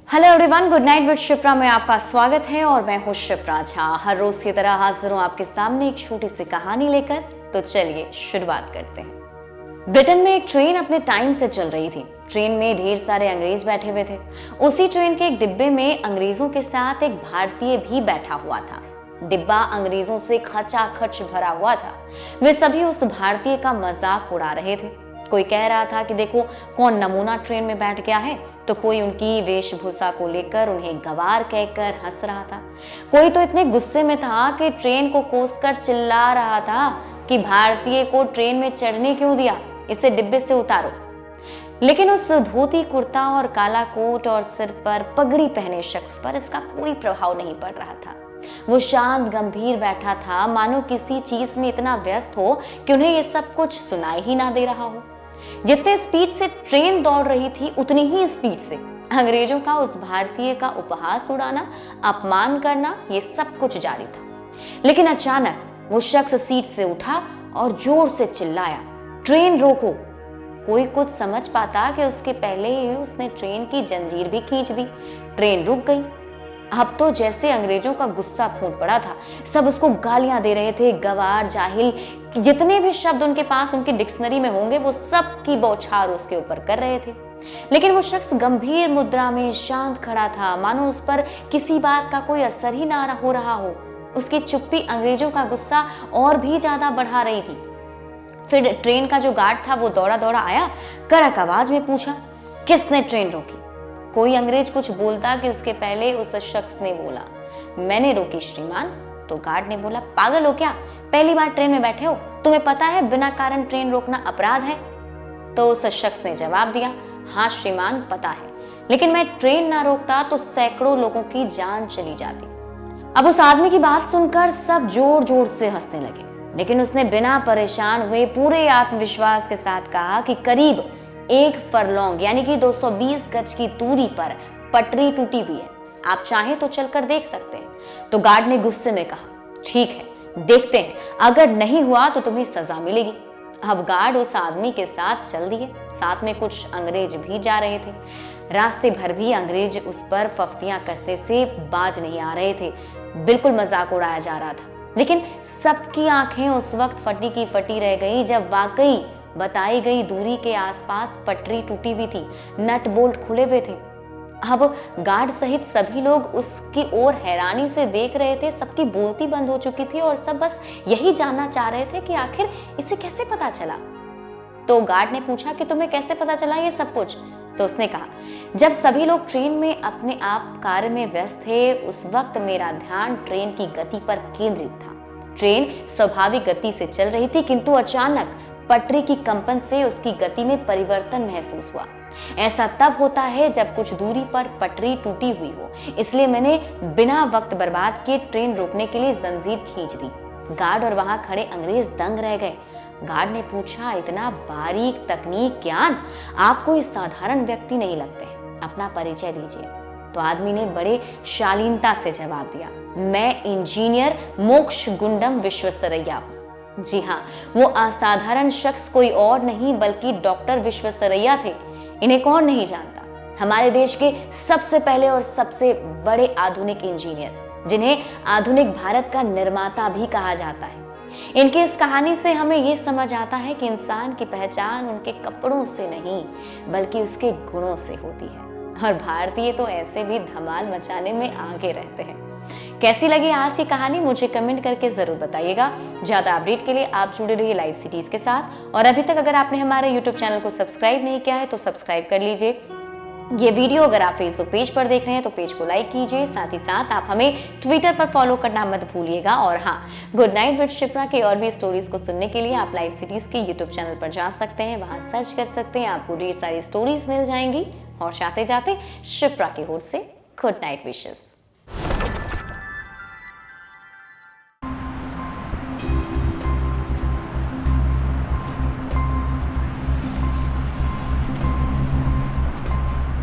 Hello everyone, good night with Shipra में आपका स्वागत है और मैं हूँ शिप्रा झा। हर रोज की तरह हाजिर हूँ आपके सामने एक छोटी सी कहानी लेकर। तो चलिए शुरुआत करते हैं। ब्रिटेन में एक ट्रेन अपने टाइम से चल रही थी। ट्रेन में ढेर सारे अंग्रेज बैठे हुए थे। उसी ट्रेन के एक डिब्बे में अंग्रेजों के साथ एक भारतीय भी बैठा हुआ था। डिब्बा अंग्रेजों से खचाखच भरा हुआ था। वे सभी उस भारतीय का मजाक उड़ा रहे थे। कोई कह रहा था कि देखो कौन नमूना ट्रेन में बैठ गया है, तो कोई उनकी वेशभूषा को लेकर उन्हें गवार कहकर हंस रहा था। कोई तो इतने गुस्से में था कि ट्रेन को कोसकर चिल्ला रहा था कि भारतीय को ट्रेन में चढ़ने क्यों दिया, इसे डिब्बे से उतारो। लेकिन उस धोती कुर्ता और काला कोट और सिर पर पगड़ी पहने शख्स पर इसका कोई प्रभाव नहीं पड़ रहा था। वो शांत गंभीर बैठा था, मानो किसी चीज में इतना व्यस्त हो कि उन्हें ये सब कुछ सुनाई ही ना दे रहा हो। जितने स्पीड से ट्रेन दौड़ रही थी उतनी ही स्पीड से अंग्रेजों का उस भारतीय का उपहास उड़ाना, अपमान करना, ये सब कुछ जारी था। लेकिन अचानक वो शख्स सीट से उठा और जोर से चिल्लाया, ट्रेन रोको। कोई कुछ समझ पाता कि उसके पहले ही उसने ट्रेन की जंजीर भी खींच दी। ट्रेन रुक गई। अब तो जैसे अंग्रेजों का गुस्सा फूट पड़ा था। सब उसको गालियां दे रहे थे। गवार, जाहिल, जितने भी शब्द उनके पास उनकी डिक्शनरी में होंगे वो सब की बौछार उसके ऊपर कर रहे थे। लेकिन वो शख्स गंभीर मुद्रा में शांत खड़ा था, मानो उस पर किसी बात का कोई असर ही ना हो रहा हो। उसकी चुप्पी अंग्रेजों का गुस्सा और भी ज्यादा बढ़ा रही थी। फिर ट्रेन का जो गार्ड था वो दौड़ा दौड़ा आया, कड़क आवाज में पूछा, किसने ट्रेन रोकी? कोई अंग्रेज कुछ बोलता कि उसके पहले उस शख्स ने बोला, मैंने रोकी श्रीमान। तो गार्ड ने बोला, पागल हो क्या? पहली बार ट्रेन में बैठे हो, तुम्हें पता है बिना कारण ट्रेन रोकना अपराध है? तो उस शख्स ने जवाब दिया, हाँ श्रीमान पता है, लेकिन मैं ट्रेन ना रोकता तो सैकड़ों लोगों की जान चली जाती। अब उस आदमी की बात सुनकर सब जोर जोर से हंसने लगे, लेकिन उसने बिना परेशान हुए पूरे आत्मविश्वास के साथ कहा कि करीब 1 फरलॉन्ग यानी कि 220 गज की दूरी पर पटरी टूटी हुई है, आप चाहें तो चलकर देख सकते हैं। तो गार्ड ने गुस्से में कहा, ठीक है देखते हैं, अगर नहीं हुआ तो तुम्हें सजा मिलेगी। अब गार्ड उस आदमी के साथ चल दिए। साथ में कुछ अंग्रेज भी जा रहे थे। रास्ते भर भी अंग्रेज उस पर फफ्तियां कसने से बाज नहीं आ रहे थे। बिल्कुल मजाक उड़ाया जा रहा था। लेकिन सबकी आंखें उस वक्त फटी की फटी रह गई जब वाकई बताई गई दूरी के आसपास पटरी टूटी हुई थी, नट बोल्ट खुले हुए थे। अब गार्ड सहित सभी लोग उसकी ओर हैरानी से देख रहे थे। सबकी बोलती बंद हो चुकी थी और सब बस यही जानना चाह रहे थे कि आखिर इसे कैसे पता चला। तो गार्ड ने पूछा कि तुम्हें कैसे पता चला ये सब कुछ? तो उसने कहा, जब सभी लोग ट्रेन में अपने आप कार्य में व्यस्त थे, उस वक्त मेरा ध्यान ट्रेन की गति पर केंद्रित था। ट्रेन स्वाभाविक गति से चल रही थी, किंतु अचानक पटरी की कंपन से उसकी गति में परिवर्तन महसूस हुआ। ऐसा तब होता है जब कुछ दूरी पर पटरी टूटी हुई हो। इसलिए मैंने बिना वक्त बर्बाद किए ट्रेन रोकने के लिए जंजीर खींच दी। गार्ड और वहां खड़े अंग्रेज दंग रह गए। गार्ड ने पूछा, इतना बारीक तकनीक ज्ञान, आप कोई साधारण व्यक्ति नहीं लगते, अपना परिचय दीजिए। तो आदमी ने बड़े शालीनता से जवाब दिया, मैं इंजीनियर मोक्ष गुंडम विश्वेश्वरैया हूं। जी हाँ, वो असाधारण शख्स कोई और नहीं बल्कि डॉक्टर विश्वेश्वरैया थे। इन्हें कौन नहीं जानता? हमारे देश के सबसे पहले और सबसे बड़े आधुनिक इंजीनियर, जिन्हें आधुनिक भारत का निर्माता भी कहा जाता है। इनकी इस कहानी से हमें ये समझ आता है कि इंसान की पहचान उनके कपड़ों से नहीं बल्कि उसके गुणों से होती है। और भारतीय तो ऐसे भी धमाल मचाने में आगे रहते हैं। कैसी लगी आज की कहानी मुझे कमेंट करके जरूर बताइएगा। ज्यादा अपडेट के लिए आप जुड़े रहिए लाइव सिटीज के साथ। और अभी तक अगर आपने हमारे यूट्यूब चैनल को सब्सक्राइब नहीं किया है तो सब्सक्राइब कर लीजिए। ये वीडियो अगर आप फेसबुक पेज पर देख रहे हैं तो पेज को लाइक कीजिए। साथ ही साथ आप हमें ट्विटर पर फॉलो करना मत भूलिएगा। और हाँ, गुड नाइट विद शिप्रा के और भी स्टोरीज को सुनने के लिए आप लाइव सिटीज के यूट्यूब चैनल पर जा सकते हैं, वहां सर्च कर सकते हैं, आपको ढेर सारी स्टोरीज मिल जाएंगी। और जाते जाते शिप्रा की ओर से गुड नाइट विशेस।